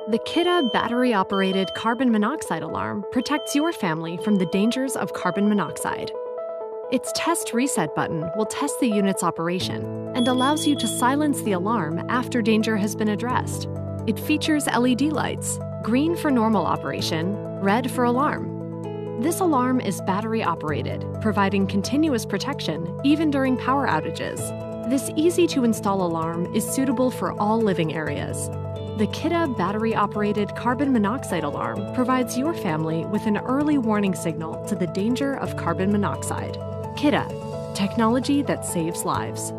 The Kidde battery-operated carbon monoxide alarm protects your family from the dangers of carbon monoxide. Its test reset button will test the unit's operation and allows you to silence the alarm after danger has been addressed. It features LED lights, green for normal operation, red for alarm. This alarm is battery-operated, providing continuous protection even during power outages. This easy-to-install alarm is suitable for all living areas. The Kidde battery-operated carbon monoxide alarm provides your family with an early warning signal to the danger of carbon monoxide. Kidde, technology that saves lives.